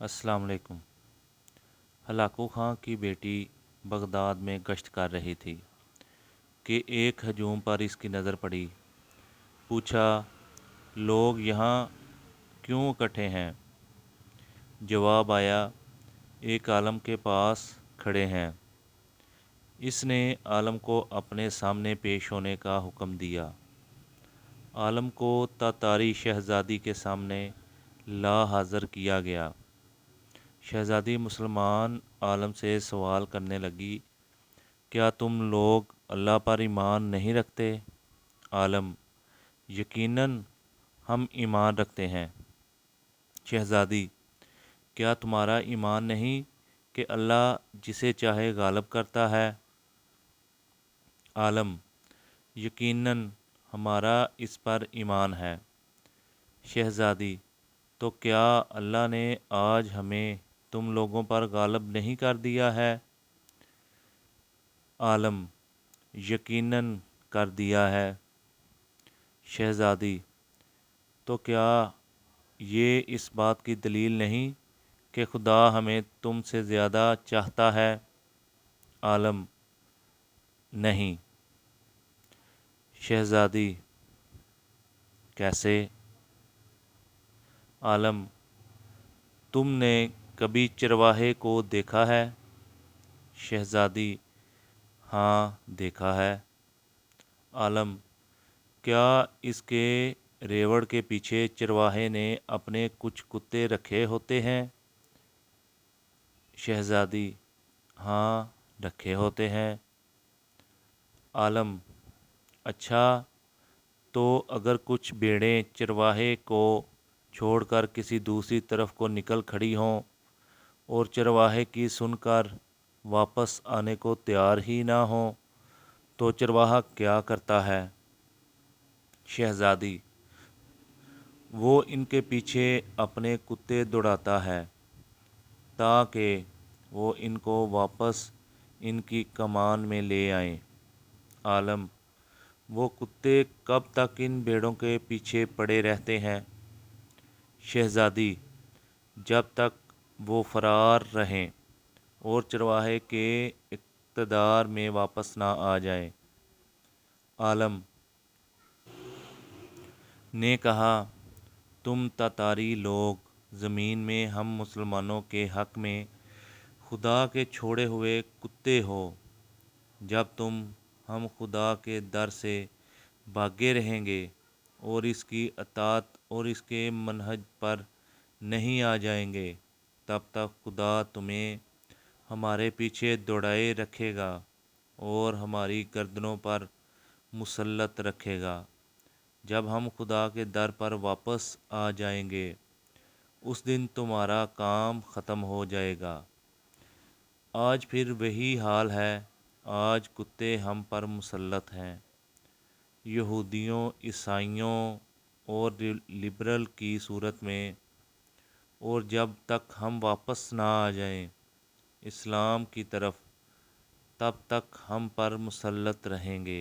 अस्सलाम वालेकुम। हलाकू खां की बेटी बगदाद में गश्त कर रही थी कि एक हजूम पर इसकी नज़र पड़ी। पूछा, लोग यहाँ क्यों इकट्ठे हैं? जवाब आया, एक आलम के पास खड़े हैं। इसने आलम को अपने सामने पेश होने का हुक्म दिया। आलम को तातारी शहज़ादी के सामने ला हाज़िर किया गया। शहज़ादी मुसलमान आलम से सवाल करने लगी, क्या तुम लोग अल्लाह पर ईमान नहीं रखते? आलम, यकीनन हम ईमान रखते हैं। शहज़ादी, क्या तुम्हारा ईमान नहीं कि अल्लाह जिसे चाहे गालिब करता है? आलम, यकीनन हमारा इस पर ईमान है। शहज़ादी, तो क्या अल्लाह ने आज हमें तुम लोगों पर गालिब नहीं कर दिया है? आलम, यकीनन कर दिया है। शहज़ादी, तो क्या ये इस बात की दलील नहीं कि खुदा हमें तुमसे ज़्यादा चाहता है? आलम, नहीं। शहज़ादी, कैसे? आलम, तुमने कभी चरवाहे को देखा है? शहज़ादी, हाँ देखा है। आलम, क्या इसके रेवड़ के पीछे चरवाहे ने अपने कुछ कुत्ते रखे होते हैं? शहज़ादी, हाँ रखे होते हैं। आलम, अच्छा, तो अगर कुछ भेड़ें चरवाहे को छोड़कर किसी दूसरी तरफ को निकल खड़ी हों और चरवाहे की सुनकर वापस आने को तैयार ही ना हो, तो चरवाहा क्या करता है? शहज़ादी, वो इनके पीछे अपने कुत्ते दौड़ाता है ताकि वो इनको वापस इनकी कमान में ले आएं। आलम, वो कुत्ते कब तक इन भेड़ों के पीछे पड़े रहते हैं? शहज़ादी, जब तक वो फरार रहें और चरवाहे के इक़्तिदार में वापस ना आ जाएं। आलम ने कहा, तुम तातारी लोग ज़मीन में हम मुसलमानों के हक़ में खुदा के छोड़े हुए कुत्ते हो। जब तुम हम खुदा के दर से भागे रहेंगे और इसकी अतात और इसके मनहज पर नहीं आ जाएंगे, तब तक खुदा तुम्हें हमारे पीछे दौड़ाए रखेगा और हमारी गर्दनों पर मुसल्लत रखेगा। जब हम खुदा के दर पर वापस आ जाएंगे, उस दिन तुम्हारा काम ख़त्म हो जाएगा। आज फिर वही हाल है। आज कुत्ते हम पर मुसल्लत हैं। यहूदियों, ईसाइयों और लिबरल की सूरत में, और जब तक हम वापस ना आ जाएं इस्लाम की तरफ, तब तक हम पर मुसल्लत रहेंगे।